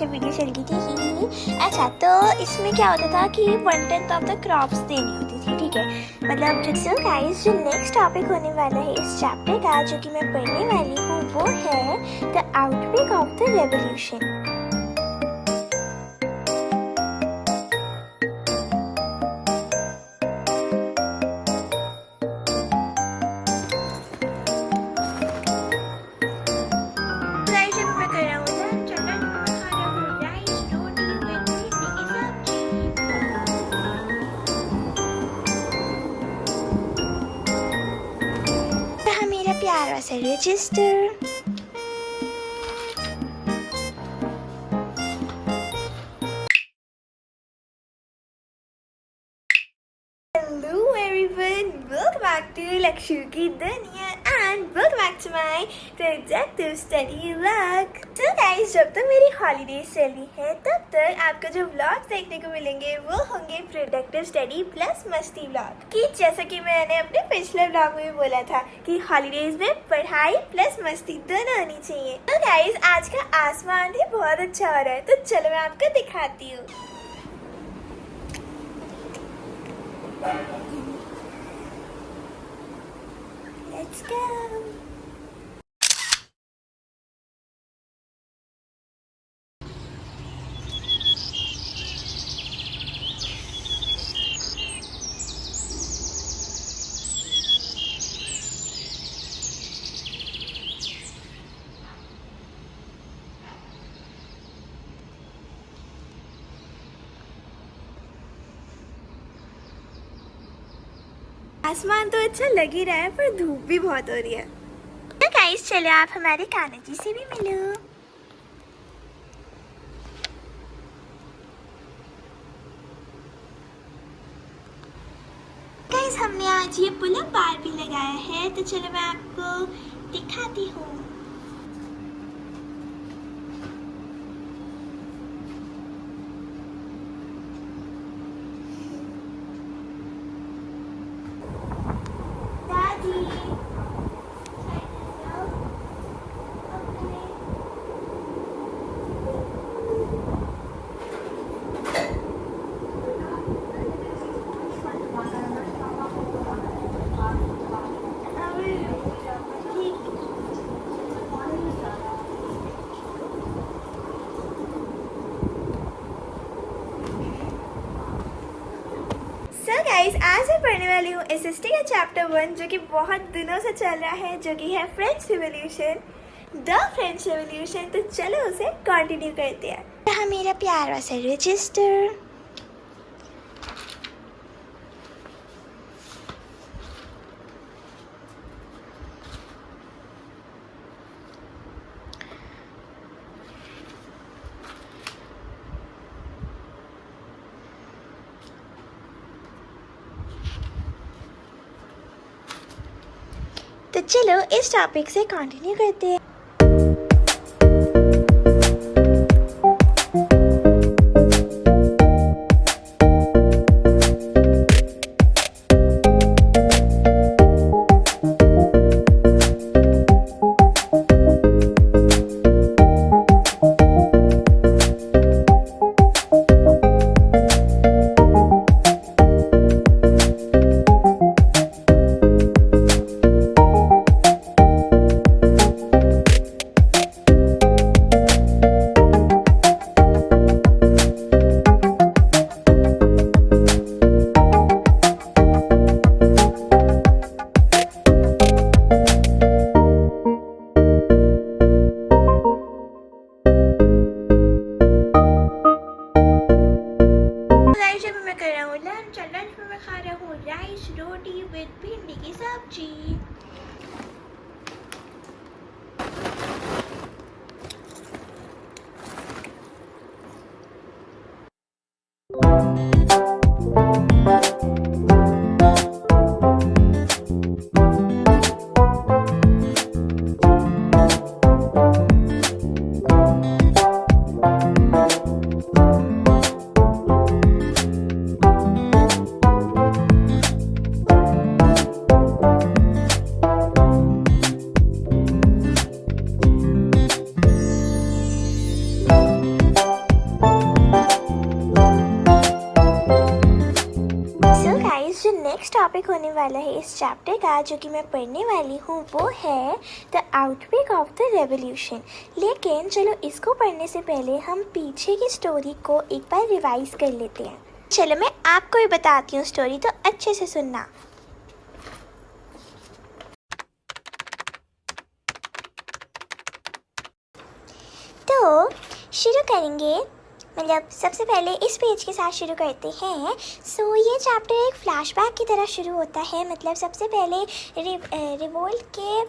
पीछे वीडियो चल गई थी ही। अच्छा, तो इसमें क्या होता था कि 1/10 ऑफ द क्रॉप्स देनी होती थी, ठीक है। मतलब सो गाइस, जो नेक्स्ट टॉपिक होने वाला है इस चैप्टर का, जो कि मैं पढ़ने वाली हूँ, वो है the outbreak of the revolution. मेरा प्यारा सा register. Hello everyone, welcome back to लक्ष्य की दुनिया and welcome back to my productive study vlog। तो guys, जब तक मेरी हॉलीडेज चली है तब तक आपको जो व्लॉग्स देखने को मिलेंगे वो होंगे प्रोडक्टिव स्टडी प्लस मस्ती व्लॉग। कि जैसा कि मैंने अपने पिछले व्लॉग में बोला था कि हॉलीडेज में पढ़ाई प्लस मस्ती दोनों होनी चाहिए। तो गाइस, आज का आसमान भी बहुत अच्छा हो रहा है, तो चलो मैं आपको दिखाती हूँ। Let's go. आसमान तो अच्छा लग ही रहा है, पर धूप भी बहुत हो रही है। तो गाइस, चलो आप हमारे कान्हा जी से भी मिलो। गाइस, हमने आज ये पुल-अप बार भी लगाया है, तो चलो मैं आपको दिखाती हूँ। गाइस, आज मैं पढ़ने वाली हूँ एसएसटी का चैप्टर 1, जो कि बहुत दिनों से चल रहा है, जो कि है French revolution, the French revolution. तो चलो उसे कंटिन्यू करते हैं। यहाँ मेरा प्यारा सा रजिस्टर। तो चलो इस टॉपिक से कंटिन्यू करते हैं। राइस रोटी विद भिंडी की सब्जी। टॉपिक होने वाला है इस चैप्टर का जो कि मैं पढ़ने वाली हूँ वो है the outbreak of the revolution. लेकिन चलो इसको पढ़ने से पहले हम पीछे की स्टोरी को एक बार रिवाइज कर लेते हैं। चलो मैं आपको ही बताती हूँ स्टोरी, तो अच्छे से सुनना। तो शुरू करेंगे, मतलब सबसे पहले इस पेज के साथ शुरू करते हैं। सो ये चैप्टर एक फ्लैशबैक की तरह शुरू होता है। मतलब सबसे पहले रिवोल्ट के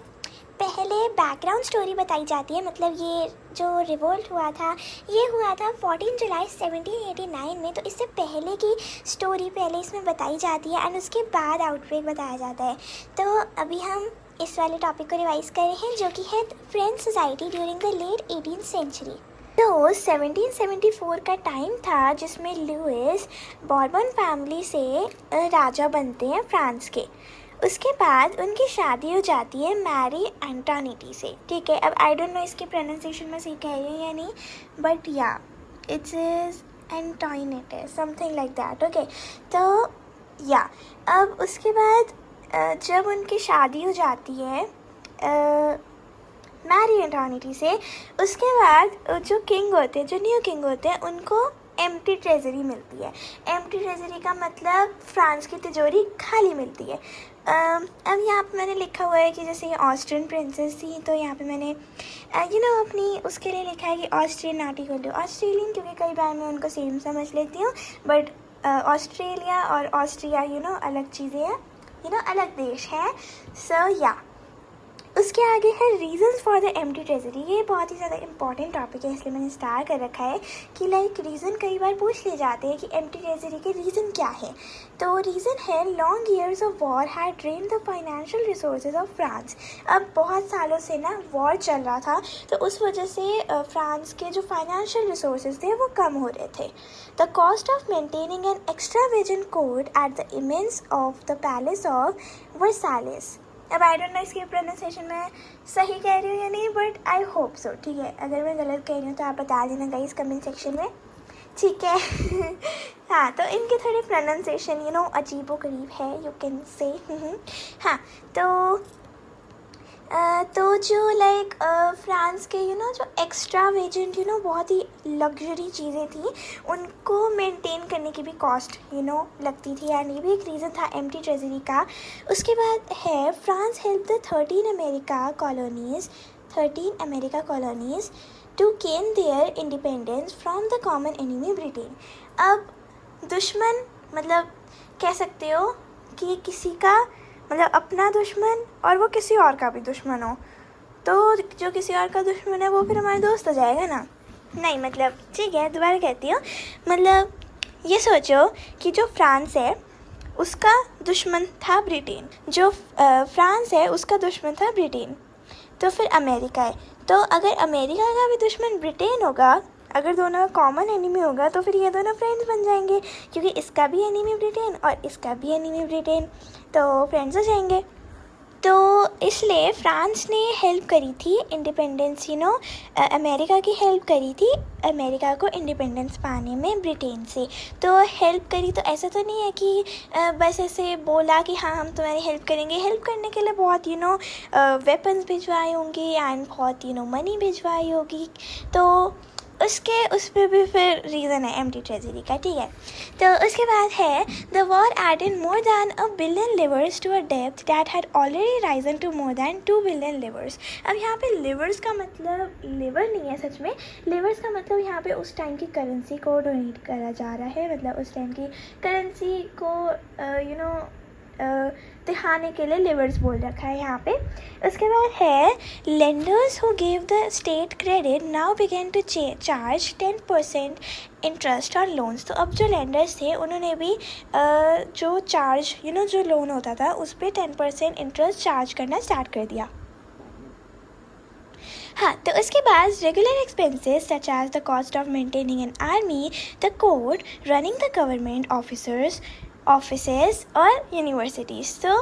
पहले बैकग्राउंड स्टोरी बताई जाती है। मतलब ये जो रिवोल्ट हुआ था ये हुआ था 14 जुलाई 1789 में। तो इससे पहले की स्टोरी पहले इसमें बताई जाती है एंड उसके बाद आउटब्रेक बताया जाता है। तो अभी हम इस वाले टॉपिक को रिवाइज कर रहे हैं जो कि है French society during the late 18th century. तो 1774 का टाइम था जिसमें लुइस बॉर्बन फैमिली से राजा बनते हैं फ्रांस के। उसके बाद उनकी शादी हो जाती है मैरी एंटोनिटी से। ठीक है, अब आई डोंट नो इसकी प्रोनाउंसिएशन में सही कह रही हूँ या नहीं, but yeah it's is Antoinette something like that. Okay, तो या अब उसके बाद जब उनकी शादी हो जाती है मैरी एंटोनिटी से, उसके बाद जो किंग होते हैं, जो न्यू किंग होते हैं, उनको एम्प्टी ट्रेजरी मिलती है। एम्प्टी ट्रेजरी का मतलब फ्रांस की तिजोरी खाली मिलती है। अब यहाँ पे मैंने लिखा हुआ है कि जैसे ये ऑस्ट्रियन प्रिंसेस थी, तो यहाँ पे मैंने अपनी उसके लिए लिखा है कि ऑस्ट्रियन नाटी कर लो ऑस्ट्रेलियन, क्योंकि कई बार मैं उनको सेम समझ लेती हूँ। बट ऑस्ट्रेलिया और ऑस्ट्रिया अलग चीज़ें हैं, अलग देश है। सो या उसके आगे है reasons for the empty treasury. ये बहुत ही ज़्यादा इंपॉर्टेंट टॉपिक है, इसलिए मैंने स्टार कर रखा है कि लाइक रीज़न कई बार पूछ लिए जाते हैं कि एम्प्टी ट्रेजरी के रीज़न क्या है। तो रीज़न है long years of war had drained the financial resources of France. अब बहुत सालों से ना वॉर चल रहा था, तो उस वजह से फ्रांस के जो फाइनेंशियल रिसोर्सेज थे वो कम हो रहे थे। The cost of maintaining an extravagant court at the immense of the palace of Versailles. अब आई डोंट नो इसकी प्रोनाउंसिएशन मैं सही कह रही हूँ या नहीं, बट आई होप सो। ठीक है, अगर मैं गलत कह रही हूँ तो आप बता देना गाइस कमेंट सेक्शन में, ठीक है। हाँ, तो इनके थोड़े प्रोनाउंसिएशन अजीबो गरीब है, यू कैन से। हाँ, तो जो लाइक फ्रांस के जो एक्स्ट्रावेजेंट बहुत ही लग्जरी चीज़ें थी, उनको मेंटेन करने की भी कॉस्ट लगती थी, एंड ये भी एक रीज़न था एम्प्टी ट्रेजरी का। उसके बाद है France help the 13 America colonies to gain their independence from the common enemy Britain. अब दुश्मन मतलब कह सकते हो कि किसी का मतलब अपना दुश्मन और वो किसी और का भी दुश्मन हो, तो जो किसी और का दुश्मन है वो फिर हमारा दोस्त हो जाएगा ना। नहीं, मतलब ठीक है, दोबारा कहती हूँ। मतलब ये सोचो कि जो फ्रांस है उसका दुश्मन था ब्रिटेन, जो फ्रांस है उसका दुश्मन था ब्रिटेन, तो फिर अमेरिका है। तो अगर अमेरिका का भी दुश्मन ब्रिटेन होगा, अगर दोनों का कॉमन एनिमी होगा, तो फिर ये दोनों फ्रेंड्स बन जाएंगे, क्योंकि इसका भी एनिमी ब्रिटेन और इसका भी एनिमी ब्रिटेन, तो फ्रेंड्स हो जाएंगे। तो इसलिए फ्रांस ने हेल्प करी थी इंडिपेंडेंस, अमेरिका की हेल्प करी थी अमेरिका को इंडिपेंडेंस पाने में ब्रिटेन से। तो हेल्प करी तो ऐसा तो नहीं है कि बस ऐसे बोला कि हाँ हम तुम्हारी हेल्प करेंगे। हेल्प करने के लिए बहुत वेपन्स भिजवाए होंगे एंड बहुत मनी भिजवाई होगी, तो उस पर भी फिर रीज़न है एम्प्टी ट्रेजरी का। ठीक है, तो उसके बाद है the war added more than $1 billion livers to a depth that had already risen to more than 2 billion livers। अब यहाँ पे लिवर्स का मतलब लिवर नहीं है सच में, लिवर्स का मतलब यहाँ पे उस टाइम की करेंसी को डोनेट करा जा रहा है। मतलब उस टाइम की करेंसी को दिखाने के लिए लिवर्स बोल रखा है यहाँ पे। उसके बाद है lenders who give the state credit now began to charge 10% interest on loans. तो अब जो लेंडर्स थे उन्होंने भी जो चार्ज जो लोन होता था उस पर 10% इंटरेस्ट चार्ज करना स्टार्ट कर दिया। हाँ, तो उसके बाद regular expenses such as the cost of maintaining an army, the court, running the government offices और यूनिवर्सिटीज़। तो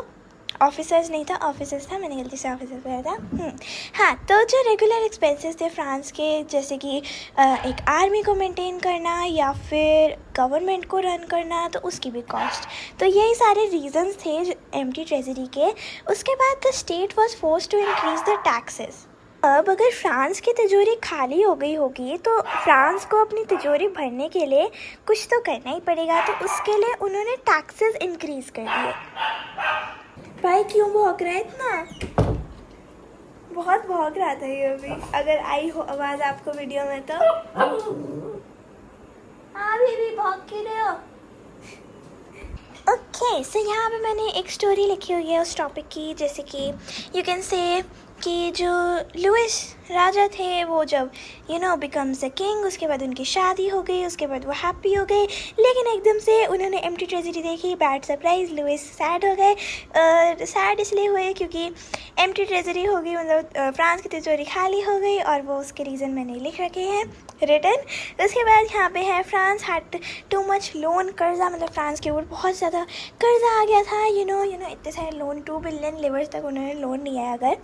ऑफिसर्स नहीं था, ऑफिसर्स था, मैंने गलती से ऑफिसर्स बोला था। हाँ, तो जो रेगुलर एक्सपेंसेस थे फ्रांस के, जैसे कि एक आर्मी को मेंटेन करना या फिर गवर्नमेंट को रन करना, तो उसकी भी कॉस्ट। तो यही सारे रीजंस थे एम्प्टी ट्रेजरी के। उसके बाद the state was forced to increase the taxes. अब अगर फ्रांस की तिजोरी खाली हो गई होगी तो फ्रांस को अपनी तिजोरी भरने के लिए कुछ तो करना ही पड़ेगा, तो उसके लिए उन्होंने टैक्सेस इंक्रीज कर दिए। भाई क्यों भौंक रहा है इतना? बहुत भौंक रहा था ये अभी, अगर आई हो आवाज़ आपको वीडियो में तो। हाँ भी भौंक के रहे हो। ओके, सो यहाँ पे मैंने एक स्टोरी लिखी हुई है उस टॉपिक की, जैसे कि यू कैन से कि जो लुइस राजा थे वो जब बिकम्स द किंग, उसके बाद उनकी शादी हो गई, उसके बाद वो हैप्पी हो गए, लेकिन एकदम से उन्होंने एम्प्टी ट्रेजरी देखी, बैड सरप्राइज, लुइस सैड हो गए। सैड इसलिए हुए क्योंकि एम्प्टी ट्रेजरी हो गई, मतलब फ्रांस की तिजोरी खाली हो गई, और वो उसके रीज़न मैंने लिख रखे हैं रिटर्न। उसके बाद यहाँ पे है France had too much loan, कर्जा, मतलब फ्रांस के ऊपर बहुत ज़्यादा कर्जा आ गया था। इतने सारे लोन, 2 बिलियन लिवर्स तक उन्होंने लोन लिया है अगर,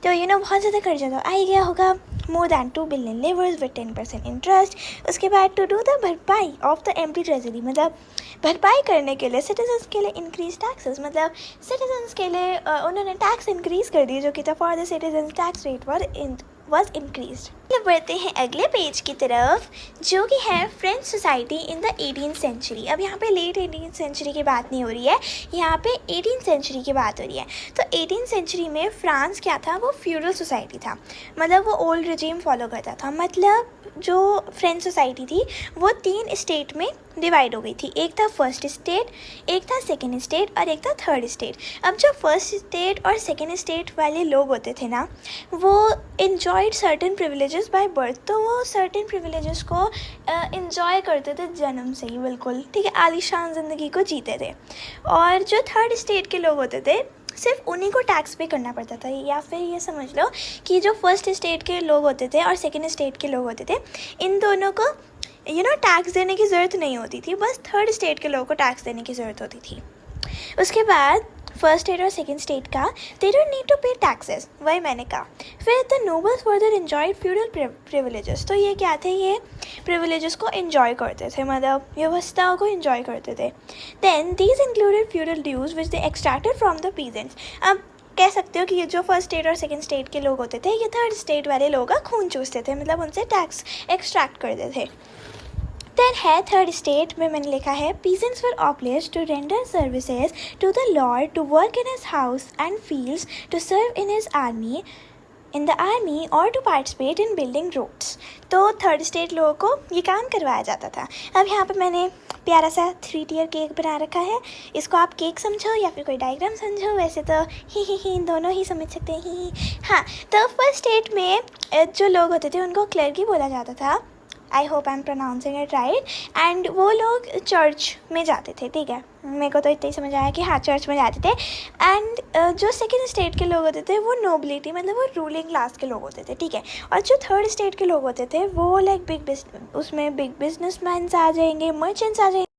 तो बहुत ज़्यादा कर्जा तो आ ही गया होगा, मोर than 2 billion levers with 10% interest. उसके बाद टू डू द भरपाई ऑफ द एम्प्टी ट्रेजरी, मतलब भरपाई करने के लिए सिटीजन्स के लिए इंक्रीज टैक्सेस, मतलब सिटीजन्स के लिए उन्होंने टैक्स इंक्रीज कर दिए, जो कि था for the citizens tax rate was increased। अब बढ़ते हैं अगले पेज की तरफ, जो कि है French society in the 18th century. अब यहाँ पे लेट 18th सेंचुरी की बात नहीं हो रही है, यहाँ पे 18th सेंचुरी की बात हो रही है। तो 18th सेंचुरी में फ्रांस क्या था, वो फ्यूडल सोसाइटी था, मतलब वो ओल्ड रिजीम फॉलो करता था। मतलब जो फ्रेंच सोसाइटी थी वो 3 स्टेट में डिवाइड हो गई थी, एक था फर्स्ट स्टेट, एक था सेकेंड स्टेट और एक था थर्ड स्टेट। अब जो फर्स्ट स्टेट और सेकेंड स्टेट वाले लोग होते थे ना, वो enjoyed certain privileges by birth, तो वो certain privileges को enjoy करते थे जन्म से ही, बिल्कुल ठीक है, आलीशान ज़िंदगी को जीते थे। और जो थर्ड स्टेट के लोग होते थे सिर्फ उन्हीं को टैक्स पे करना पड़ता था, या फिर ये समझ लो कि जो फर्स्ट स्टेट के लोग होते थे और सेकेंड स्टेट के लोग होते थे, इन दोनों को टैक्स देने की ज़रूरत नहीं होती थी, बस थर्ड स्टेट के लोगों को टैक्स देने की ज़रूरत होती थी। उसके बाद फर्स्ट स्टेट और सेकेंड स्टेट का दे डोंट नीड टू पे टैक्सेस, वही मैंने कहा। फिर the nobles further enjoyed feudal privileges, तो ये क्या थे, ये प्रिविलेजेस को एंजॉय करते थे, मतलब व्यवस्थाओं को एंजॉय करते थे। Then these included feudal dues which they extracted from the peasants. अब कह सकते हो कि ये जो फर्स्ट स्टेट और सेकेंड स्टेट के लोग होते थे, ये थर्ड स्टेट वाले लोगों का खून चूसते थे, मतलब उनसे टैक्स एक्सट्रैक्ट करते थे। देन है थर्ड स्टेट में मैंने लिखा है peasants were obliged to render services to the lord, to work in his house and fields, to serve in the army or to participate in building roads। तो third state लोगों को ये काम करवाया जाता था। अब यहाँ पे मैंने प्यारा सा 3 tier केक बना रखा है, इसको आप केक समझो या फिर कोई डायग्राम समझो, वैसे तो ही दोनों ही समझ सकते हैं ही। हाँ, तो फर्स्ट स्टेट में जो लोग होते थे उनको क्लर्की बोला जाता था, I hope I am pronouncing it right, and वो लोग चर्च में जाते थे, ठीक है, मेरे को तो इतना ही समझ आया कि हाँ चर्च में जाते थे। एंड जो सेकेंड स्टेट के लोग होते थे वो नोबिलिटी, मतलब वो रूलिंग क्लास के लोग होते थे, ठीक है। और जो थर्ड स्टेट के लोग होते थे वो लाइक उसमें बिग बिजनेसमैन आ जाएंगे, मर्चेंट्स आ जाएंगे।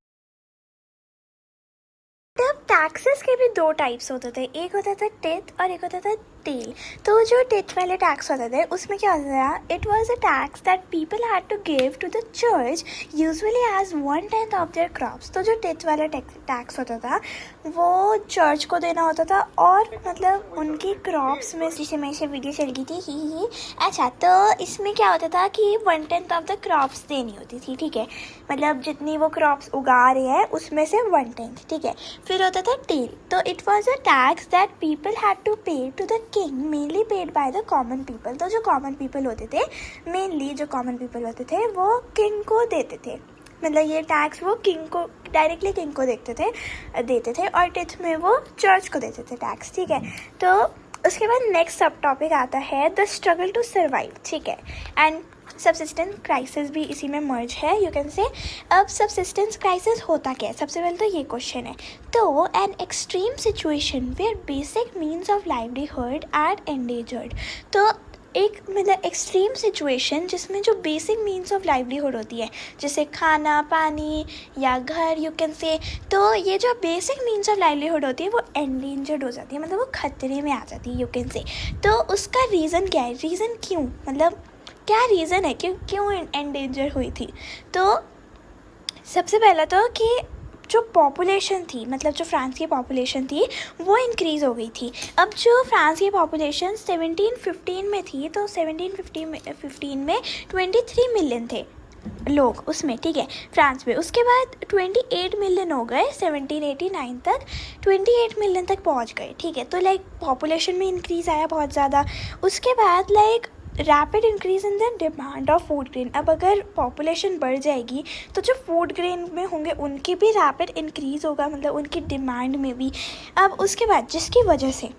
तब टैक्सेस के भी 2 टाइप्स होते थे, एक होता था टेथ और एक होता था टेल। तो जो टेथ वाले टैक्स होते थे उसमें क्या होता था, it was a tax that people had to give to the church usually as 1/10 of their crops. तो जो टेथ वाला टैक्स होता था वो चर्च को देना होता था, और मतलब उनकी क्रॉप्स में, जिसे मैं इसे वीडियो चल गई थी ही। अच्छा, तो इसमें क्या होता था कि 1/10 ऑफ द क्रॉप्स देनी होती थी, ठीक है, मतलब जितनी वो क्रॉप्स उगा रहे हैं उसमें से 1/10, ठीक है। फिर होता था टेल, तो it was a tax that people had to pay to the king, mainly paid by the common people. तो जो कॉमन पीपल होते थे, मेनली जो कॉमन पीपल होते थे वो किंग को देते थे, मतलब ये टैक्स वो किंग को डायरेक्टली किंग को देते थे, और टेथ में वो चर्च को देते थे टैक्स, ठीक है। तो उसके बाद नेक्स्ट सब टॉपिक आता है द स्ट्रगल टू सर्वाइव, ठीक है, एंड सबसिस्टेंस क्राइसिस भी इसी में मर्ज है, यू कैन से। अब सबसिस्टेंस क्राइसिस होता क्या है, सबसे पहले तो ये क्वेश्चन है। तो an extreme situation where basic means of livelihood are endangered. तो एक मतलब एक्सट्रीम सिचुएशन जिसमें जो बेसिक मीन्स ऑफ लाइवलीहुड होती है, जैसे खाना पानी या घर यू कैन से, तो ये जो बेसिक मीन्स ऑफ लाइवलीहुड होती है वो एंडेंजर्ड हो जाती है, मतलब वो खतरे में आ जाती है यू कैन से। तो उसका रीज़न क्या है, रीज़न क्यों, मतलब क्या रीज़न है क्यों एंडेंजर हुई थी। तो सबसे पहला तो कि जो पॉपुलेशन थी, मतलब जो फ्रांस की पॉपुलेशन थी वो इंक्रीज़ हो गई थी। अब जो फ्रांस की पॉपुलेशन 1715 में थी, तो 1715 में 23 मिलियन थे लोग उसमें, ठीक है, फ्रांस में। उसके बाद 28 मिलियन हो गए 1789 तक, 28 मिलियन तक पहुंच गए, ठीक है। तो लाइक पॉपुलेशन में इंक्रीज़ आया बहुत ज़्यादा। उसके बाद like rapid increase in the demand of food grain. अब अगर पॉपुलेशन बढ़ जाएगी तो जो फूड ग्रेन में होंगे उनकी भी रैपिड इंक्रीज़ होगा, मतलब उनकी डिमांड में भी। अब उसके बाद जिसकी वजह से,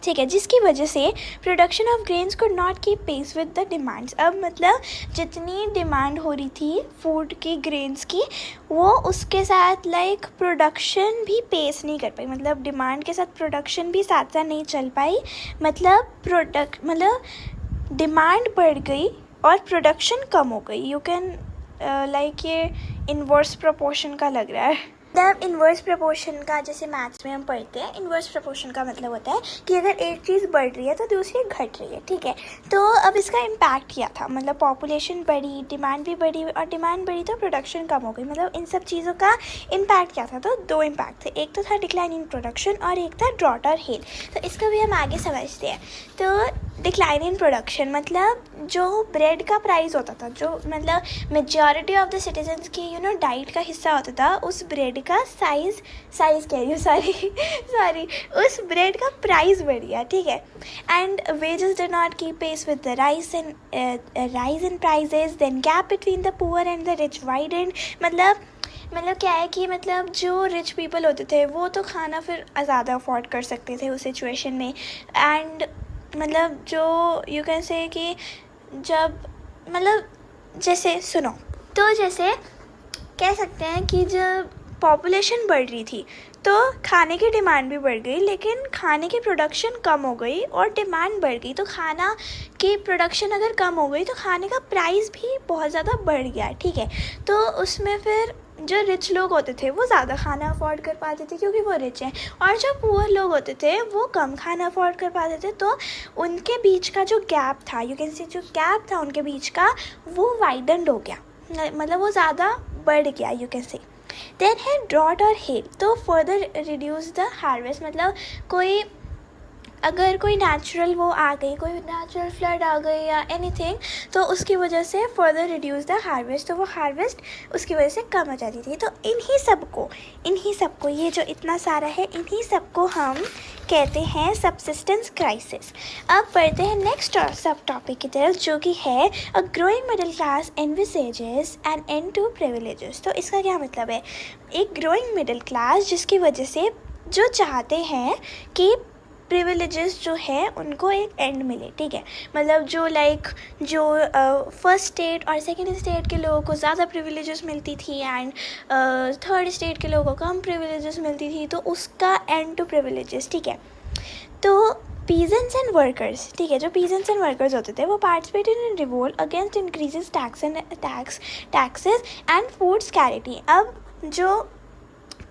ठीक है, जिसकी वजह से production of grains could not keep pace with the demands. अब मतलब जितनी डिमांड हो रही थी फूड की ग्रेन्स की, वो उसके साथ लाइक प्रोडक्शन भी पेस नहीं कर पाई, मतलब डिमांड के साथ प्रोडक्शन भी साथ साथ नहीं चल पाई। मतलब डिमांड बढ़ गई और प्रोडक्शन कम हो गई। यू कैन लाइक ये इन्वर्स प्रोपोर्शन का लग रहा है। मतलब इन्वर्स प्रोपोर्शन का जैसे मैथ्स में हम पढ़ते हैं, इन्वर्स प्रोपोर्शन का मतलब होता है कि अगर एक चीज़ बढ़ रही है तो दूसरी घट रही है, ठीक है। तो अब इसका इम्पैक्ट क्या था, मतलब पॉपुलेशन बढ़ी, डिमांड भी बढ़ी, और डिमांड बढ़ी तो प्रोडक्शन कम हो गई, मतलब इन सब चीज़ों का इम्पैक्ट क्या था। तो दो इम्पैक्ट थे, एक तो था डिक्लाइन इन प्रोडक्शन और एक था ड्रॉट और हेल। तो इसको भी हम आगे समझते हैं। तो डिक्लाइन इन प्रोडक्शन मतलब जो ब्रेड का प्राइस होता था, जो मतलब मेजॉरिटी ऑफ द सिटीजन्स की डाइट का हिस्सा होता था, उस ब्रेड का साइज कह रही हूँ सॉरी उस ब्रेड का प्राइस बढ़ गया, ठीक है। And wages did not keep pace with the rise in prices, then gap between the poor and the rich widened. मतलब क्या है कि मतलब जो रिच पीपल होते थे वो तो खाना फिर ज़्यादा अफोर्ड कर सकते थे उस सिचुएशन में। एंड मतलब जो यू कैन से कि जब मतलब जैसे सुनो, तो जैसे कह सकते हैं कि जब पॉपुलेशन बढ़ रही थी तो खाने की डिमांड भी बढ़ गई, लेकिन खाने की प्रोडक्शन कम हो गई और डिमांड बढ़ गई। तो खाना की प्रोडक्शन अगर कम हो गई तो खाने का प्राइस भी बहुत ज़्यादा बढ़ गया, ठीक है। तो उसमें फिर जो रिच लोग होते थे वो ज़्यादा खाना अफोर्ड कर पाते थे क्योंकि वो रिच हैं, और जो पुअर लोग होते थे वो कम खाना अफोर्ड कर पाते थे। तो उनके बीच का जो गैप था, यू कैन से जो गैप था उनके बीच का, वो वाइडनड हो गया, मतलब वो ज़्यादा बढ़ गया यू कैन से। देन है ड्रॉट और हेल, तो फर्दर रिड्यूस द हार्वेस्ट, मतलब अगर कोई नेचुरल वो आ गई, कोई नेचुरल फ्लड आ गई या एनीथिंग, तो उसकी वजह से फर्दर रिड्यूस द हार्वेस्ट, तो वो हार्वेस्ट उसकी वजह से कम हो जाती थी। तो इन्हीं सबको ये जो इतना सारा है, इन्हीं सबको हम कहते हैं सबसिस्टेंस क्राइसिस। अब पढ़ते हैं नेक्स्ट सब टॉपिक की तरफ, जो कि है a growing middle class envisages an end to privileges. तो इसका क्या मतलब है, एक ग्रोइंग मिडिल क्लास जिसकी वजह से जो चाहते हैं कि प्रिविलेजेस जो है उनको एक एंड मिले, ठीक है। मतलब जो फर्स्ट स्टेट और सेकेंड स्टेट के लोगों को ज़्यादा प्रिविलेजेस मिलती थी एंड थर्ड स्टेट के लोगों को कम प्रिविलेजेस मिलती थी, तो उसका एंड टू प्रिविलेजेस, ठीक है। तो पीजेंट्स एंड वर्कर्स, ठीक है, जो पीजेंट्स एंड वर्कर्स होते थे वो participated in revolt against increases taxes and food scarcity. अब जो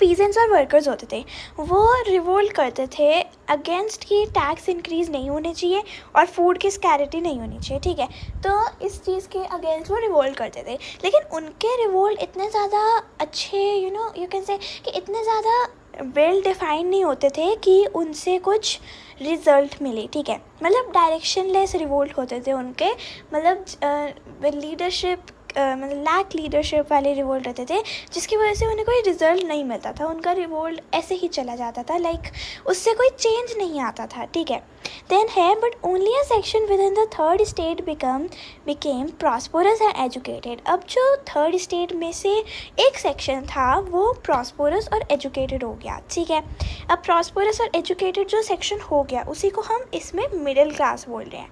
पीजेंट्स और वर्कर्स होते थे वो रिवोल्ट करते थे अगेंस्ट कि टैक्स इंक्रीज़ नहीं होने चाहिए और फूड की स्कैरिटी नहीं होनी चाहिए, ठीक है। तो इस चीज़ के अगेंस्ट वो रिवोल्ट करते थे, लेकिन उनके रिवोल्ट इतने ज़्यादा अच्छे यू कैन से कि इतने ज़्यादा वेल डिफाइंड नहीं होते थे कि उनसे कुछ रिज़ल्ट मिले, ठीक है। मतलब डायरेक्शनलेस रिवोल्ट होते थे उनके, मतलब लीडरशिप मतलब लैक लीडरशिप वाले रिवोल्ट रहते थे, जिसकी वजह से उन्हें कोई रिजल्ट नहीं मिलता था, उनका रिवोल्ट ऐसे ही चला जाता था, लाइक उससे कोई चेंज नहीं आता था, ठीक है। देन है but only a section with in the third state became prosperous and educated. अब जो थर्ड स्टेट में से एक सेक्शन था वो प्रॉस्परस और एजुकेटेड हो गया, ठीक है। अब प्रॉस्परस और एजुकेटेड जो सेक्शन हो गया उसी को हम इसमें मिडिल क्लास बोल रहे हैं।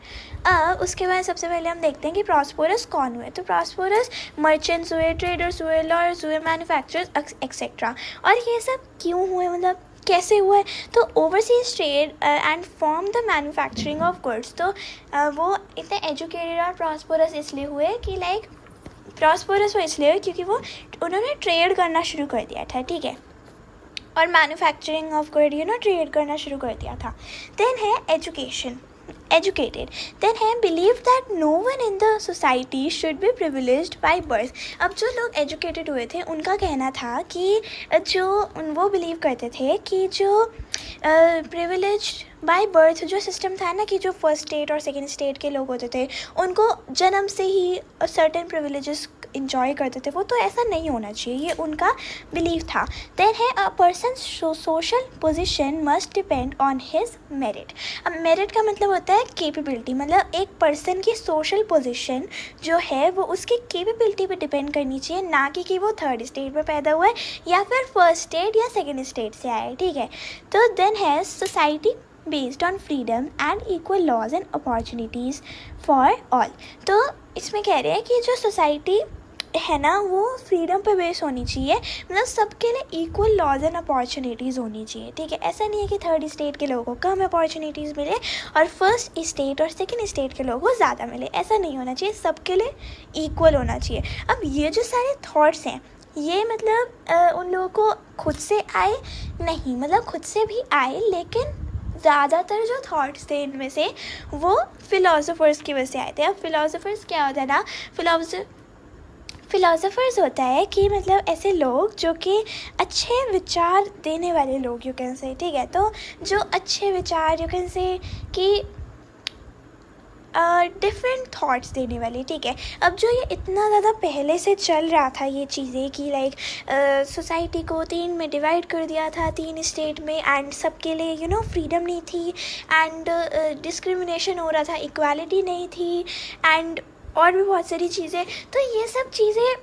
अब उसके बाद सबसे पहले हम देखते हैं कि प्रॉस्परस कौन हुए। तो प्रॉस्परस मर्चेंट्स हुए, ट्रेडर्स हुए, लॉयर्स हुए, मैन्युफैक्चरर्स एक्सेट्रा। और ये सब क्यों हुए, मतलब कैसे हुआ है? तो overseas trade and form the manufacturing of goods. तो वो इतने एजुकेटेड और प्रॉस्परस इसलिए हुए कि लाइक प्रॉस्परस वो इसलिए हुए क्योंकि वो उन्होंने ट्रेड करना शुरू कर दिया था, ठीक है, और मैन्युफैक्चरिंग ऑफ गुड ट्रेड करना शुरू कर दिया था। देन है एजुकेशन, educated, then है believe that no one in the society should be privileged by birth। अब जो लोग educated हुए थे उनका कहना था कि जो वो believe करते थे कि जो privileged by birth जो सिस्टम था ना, कि जो फर्स्ट स्टेट और सेकेंड स्टेट के लोग होते थे उनको जन्म से ही सर्टेन प्रिविलेजेस इंजॉय करते थे वो, तो ऐसा नहीं होना चाहिए, ये उनका बिलीव था। देन है a person social position must depend on his merit. अब मेरिट का मतलब होता है कैपेबिलिटी, मतलब एक पर्सन की सोशल पोजीशन जो है वो उसकी कैपेबिलिटी पे डिपेंड करनी चाहिए, ना कि वो थर्ड स्टेट में पैदा हुआ है या फिर फर्स्ट स्टेट या सेकेंड स्टेट से आया है, ठीक है। तो देन है society based on freedom and equal laws and opportunities for all. तो इसमें कह रहे हैं कि जो सोसाइटी है ना वो फ्रीडम पे बेस होनी चाहिए, मतलब सबके लिए इक्वल लॉज एंड अपॉर्चुनिटीज़ होनी चाहिए, ठीक है। ऐसा नहीं है कि थर्ड स्टेट के लोगों को कम अपॉर्चुनिटीज़ मिले और फर्स्ट स्टेट और सेकेंड स्टेट के लोगों को ज़्यादा मिले, ऐसा नहीं होना चाहिए, सबके लिए इक्वल होना चाहिए। अब ये जो सारे थॉट्स हैं ये मतलब उन लोगों को खुद से आए नहीं, मतलब खुद से भी आए, लेकिन ज़्यादातर जो थॉट्स थे इनमें से वो फ़िलासफ़र्स की वजह से आए थे। अब फ़िलासफ़र्स क्या होता है ना, फ़िलासफ़र्स होता है कि मतलब ऐसे लोग जो कि अच्छे विचार देने वाले लोग, यू कैन से, ठीक है। तो जो अच्छे विचार, यू कैन से कि डिफरेंट थॉट्स देने वाले, ठीक है। अब जो ये इतना ज़्यादा पहले से चल रहा था ये चीज़ें कि लाइक सोसाइटी को 3 में डिवाइड कर दिया था, 3 स्टेट में, एंड सबके लिए फ्रीडम नहीं थी, एंड डिस्क्रिमिनेशन हो रहा था, इक्वालिटी नहीं थी, एंड और भी बहुत सारी चीज़ें। तो ये सब चीज़ें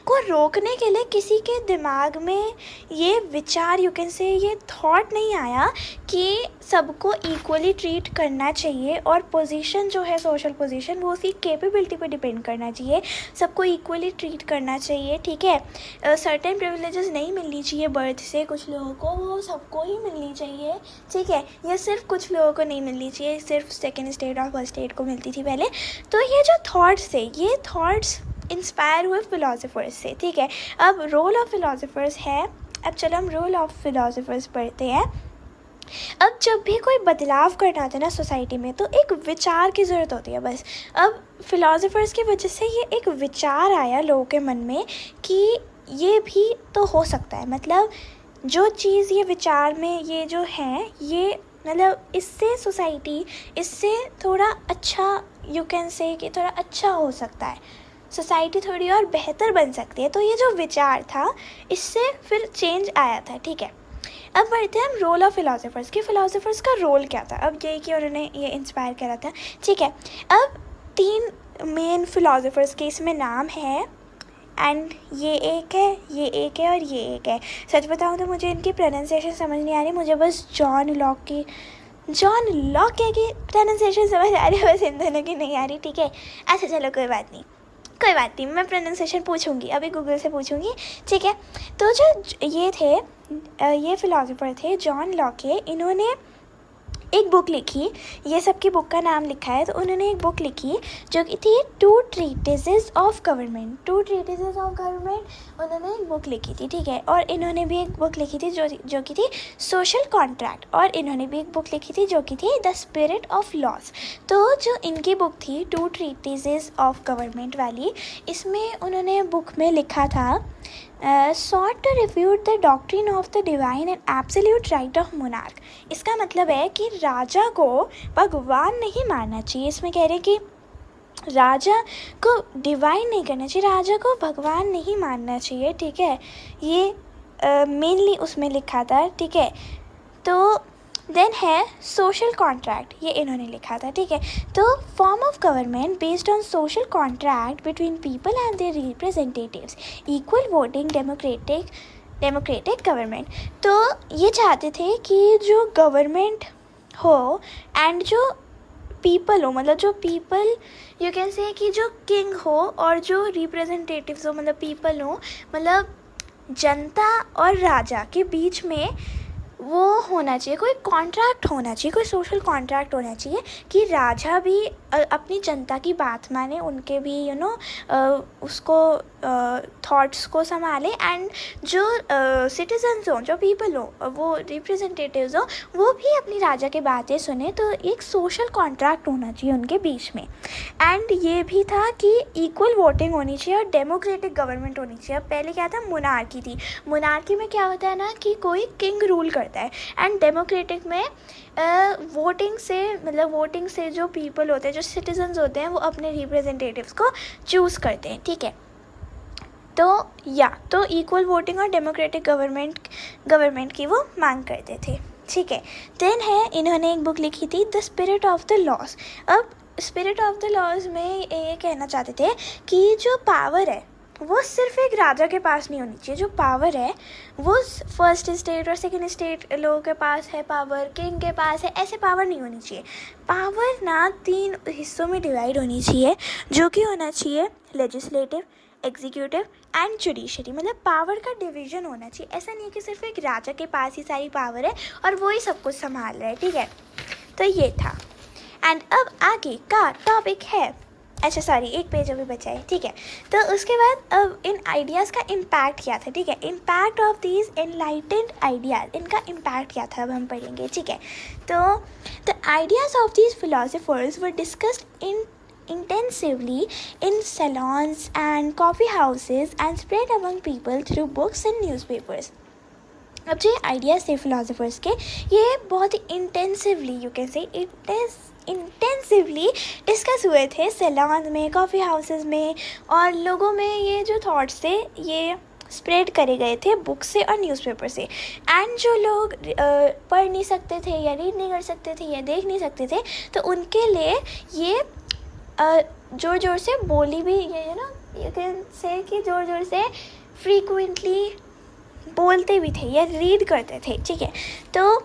को रोकने के लिए किसी के दिमाग में ये विचार, यू कैन से, ये थॉट नहीं आया कि सबको इक्वली ट्रीट करना चाहिए और पोजीशन जो है सोशल पोजीशन वो उसकी कैपेबिलिटी पे डिपेंड करना चाहिए, सबको इक्वली ट्रीट करना चाहिए, ठीक है। सर्टेन प्रिविलेजेस नहीं मिलनी चाहिए बर्थ से कुछ लोगों को, वो सबको ही मिलनी चाहिए, ठीक है। ये सिर्फ कुछ लोगों को नहीं मिलनी चाहिए, सिर्फ सेकेंड स्टेट और फर्स्ट स्टेट को मिलती थी पहले। तो ये जो थॉट्स थे ये थॉट्स इंस्पायर हुए फ़िलासफ़र्स से, ठीक है। अब रोल ऑफ फ़िलासफ़र्स है, अब चलो हम रोल ऑफ फ़िलासफ़र्स पढ़ते हैं। अब जब भी कोई बदलाव करना होता है ना सोसाइटी में तो एक विचार की ज़रूरत होती है बस। अब फ़िलासफ़र्स की वजह से ये एक विचार आया लोगों के मन में कि ये भी तो हो सकता है, मतलब जो चीज़ ये विचार में ये जो है ये मतलब इससे सोसाइटी इससे थोड़ा अच्छा, यू कैन से, कि थोड़ा अच्छा हो सकता है, सोसाइटी थोड़ी और बेहतर बन सकती है। तो ये जो विचार था इससे फिर चेंज आया था, ठीक है। अब बढ़ते हैं हम रोल ऑफ फ़िलासफ़र्स के, फ़िलासफ़र्स का रोल क्या था। अब यही कि उन्होंने ये इंस्पायर करा था, ठीक है। अब 3 मेन फ़िलासफ़र्स के इसमें नाम है, एंड ये एक है, ये एक है और ये एक है। सच बताऊँ तो मुझे इनकी प्रोनाउंसिएशन समझ नहीं आ रही, मुझे बस जॉन लॉक की प्रोनाउंसिएशन समझ आ रही है, बस इन दोनों की नहीं आ रही, ठीक है। अच्छा चलो कोई बात नहीं, मैं प्रोनाउंसिएशन पूछूंगी, अभी गूगल से पूछूंगी, ठीक है। तो जो ये थे ये फ़िलासफ़र थे जॉन लॉके, इन्होंने एक बुक लिखी, ये सबकी बुक का नाम लिखा है, तो उन्होंने एक बुक लिखी जो कि थी 2 ट्रीटिसेस ऑफ गवर्नमेंट। 2 ट्रीटिसेस ऑफ गवर्नमेंट उन्होंने एक बुक लिखी थी, ठीक है। और इन्होंने भी एक बुक लिखी थी जो कि थी सोशल कॉन्ट्रैक्ट, और इन्होंने भी एक बुक लिखी थी जो कि थी द स्पिरिट ऑफ लॉस। तो जो इनकी बुक थी 2 ट्रीटिसेस ऑफ गवर्नमेंट वाली, इसमें उन्होंने बुक में लिखा था sought to refute the doctrine of the divine and absolute right of monarch। इसका मतलब है कि राजा को भगवान नहीं मानना चाहिए। इसमें कह रहे हैं कि राजा को डिवाइन नहीं करना चाहिए, राजा को भगवान नहीं मानना चाहिए, ठीक है। ये मेनली उसमें लिखा था, ठीक है। तो देन है सोशल कॉन्ट्रैक्ट, ये इन्होंने लिखा था, ठीक है। तो form of government based on social contract between people and their representatives, equal voting, democratic government. तो ये चाहते थे कि जो गवर्नमेंट हो एंड जो पीपल हो, मतलब जो पीपल, यू कैन से, कि जो किंग हो और जो रिप्रेजेंटेटिव्स हो, मतलब पीपल हो, मतलब जनता और राजा के बीच में वो होना चाहिए, कोई कॉन्ट्रैक्ट होना चाहिए, कोई सोशल कॉन्ट्रैक्ट होना चाहिए कि राजा भी अपनी जनता की बात माने, उनके भी उसको थॉट्स को संभाले, एंड जो सिटीजन्स हों, जो पीपल हों, वो रिप्रेजेंटेटिव्स हों, वो भी अपनी राजा की बातें सुने। तो एक सोशल कॉन्ट्रैक्ट होना चाहिए उनके बीच में। एंड ये भी था कि इक्वल वोटिंग होनी चाहिए और डेमोक्रेटिक गवर्नमेंट होनी चाहिए। अब पहले क्या था, मोनार्की थी। मोनार्की में क्या होता है ना कि कोई किंग रूल करता है, एंड डेमोक्रेटिक में वोटिंग से जो पीपल होते हैं, जो सिटीजन्स होते हैं, वो अपने रिप्रेजेंटेटिव्स को चूज़ करते हैं, ठीक है। तो इक्वल वोटिंग और डेमोक्रेटिक गवर्नमेंट की वो मांग करते थे, ठीक है। देन है, इन्होंने एक बुक लिखी थी, the spirit of the laws. अब स्पिरिट ऑफ द लॉज में ये कहना चाहते थे कि जो पावर है वो सिर्फ एक राजा के पास नहीं होनी चाहिए। जो पावर है वो फर्स्ट स्टेट और सेकंड स्टेट लोगों के पास है, पावर किंग के पास है, ऐसे पावर नहीं होनी चाहिए। पावर ना 3 हिस्सों में डिवाइड होनी चाहिए, जो कि होना चाहिए लेजिस्लेटिव, एग्जीक्यूटिव एंड जुडिशरी। मतलब पावर का डिवीजन होना चाहिए। ऐसा नहीं है कि सिर्फ एक राजा के पास ही सारी पावर है और वो ही सब कुछ संभाल रहा है, ठीक है। तो ये था। एंड अब आगे का टॉपिक है, अच्छा सॉरी, एक पेज अभी बचा है, ठीक है। तो उसके बाद अब इन आइडियाज़ का इम्पैक्ट क्या था, ठीक है। Impact of these enlightened ideas, इनका इम्पैक्ट क्या था अब हम पढ़ेंगे, ठीक है। तो the ideas of these philosophers were discussed intensively in salons and coffee houses and spread among people through books and newspapers. अब जो आइडियाज़ थे फिलोसोफर्स के, ये बहुत ही intensively, you can say intensively discussed हुए थे सैलॉन में, कॉफ़ी हाउसेस में, और लोगों में ये जो थॉट्स थे ये स्प्रेड करे गए थे बुक से और न्यूज़पेपर से। एंड जो लोग पढ़ नहीं सकते थे या रीड नहीं कर सकते थे या देख नहीं सकते थे, तो उनके लिए ये ज़ोर ज़ोर से बोली भी, ये यू कैन से कि ज़ोर ज़ोर से फ्रीक्वेंटली बोलते भी थे या रीड करते थे, ठीक है। तो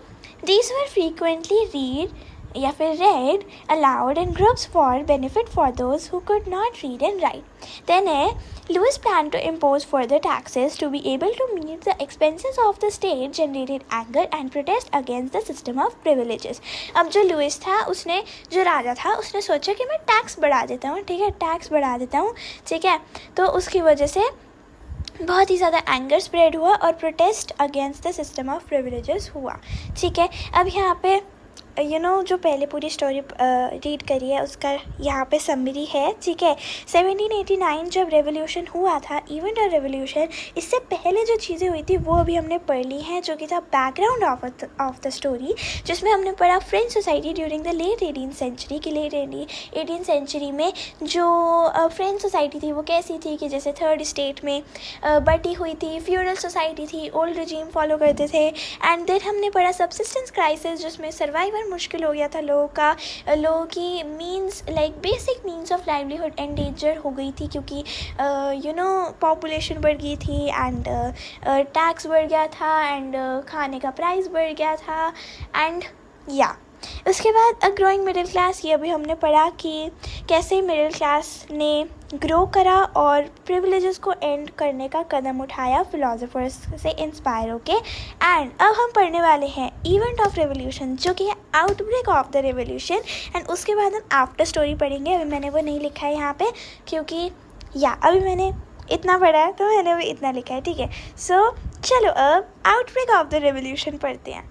दीज वर फ्रीक्वेंटली रीड या फिर read aloud in groups for benefit for those who could not read and write. Then Lewis planned to impose further taxes to be able to meet the expenses of the state, generated anger and protest against the system of privileges. अब जो Louis था, उसने, जो राजा था, उसने सोचा कि मैं टैक्स बढ़ा देता हूँ, ठीक है, टैक्स बढ़ा देता हूँ, ठीक है। तो उसकी वजह से बहुत ही ज़्यादा एंगर स्प्रेड हुआ और protest against the system of privileges हुआ, ठीक है। अब यहाँ पे जो पहले पूरी स्टोरी रीड करी है उसका यहाँ पे समरी है, ठीक है। 1789 जब रेवोल्यूशन हुआ था, इवेंट और रेवोल्यूशन, इससे पहले जो चीज़ें हुई थी वो अभी हमने पढ़ ली हैं, जो कि था बैकग्राउंड ऑफ द स्टोरी, जिसमें हमने पढ़ा French society during the late 18th century की। लेट 18th सेंचुरी में जो फ्रेंच सोसाइटी थी वो कैसी थी कि जैसे थर्ड स्टेट में बटी हुई थी, फ्यूडल सोसाइटी थी, ओल्ड रिजीम फॉलो करते थे। एंड देन हमने पढ़ा सबसिस्टेंस क्राइसिस, जिसमें सर्वाइवल मुश्किल हो गया था लोगों की means, like basic means of livelihood endanger हो गई थी, क्योंकि पॉपुलेशन बढ़ गई थी एंड टैक्स बढ़ गया था एंड खाने का प्राइस बढ़ गया था एंड उसके बाद अ ग्रोइंग मिडिल क्लास, ये अभी हमने पढ़ा कि कैसे मिडिल क्लास ने ग्रो करा और प्रिविलेजेस को एंड करने का कदम उठाया फिलोसोफर्स से इंस्पायर होके। एंड अब हम पढ़ने वाले हैं इवेंट ऑफ रेवोल्यूशन, जो कि है outbreak of the revolution. And उसके बाद हम आफ्टर स्टोरी पढ़ेंगे। अभी मैंने वो नहीं लिखा है यहाँ पे, क्योंकि अभी मैंने इतना पढ़ा है तो मैंने अभी इतना लिखा है, ठीक है। सो चलो अब आउटब्रेक ऑफ द रेवोल्यूशन पढ़ते हैं।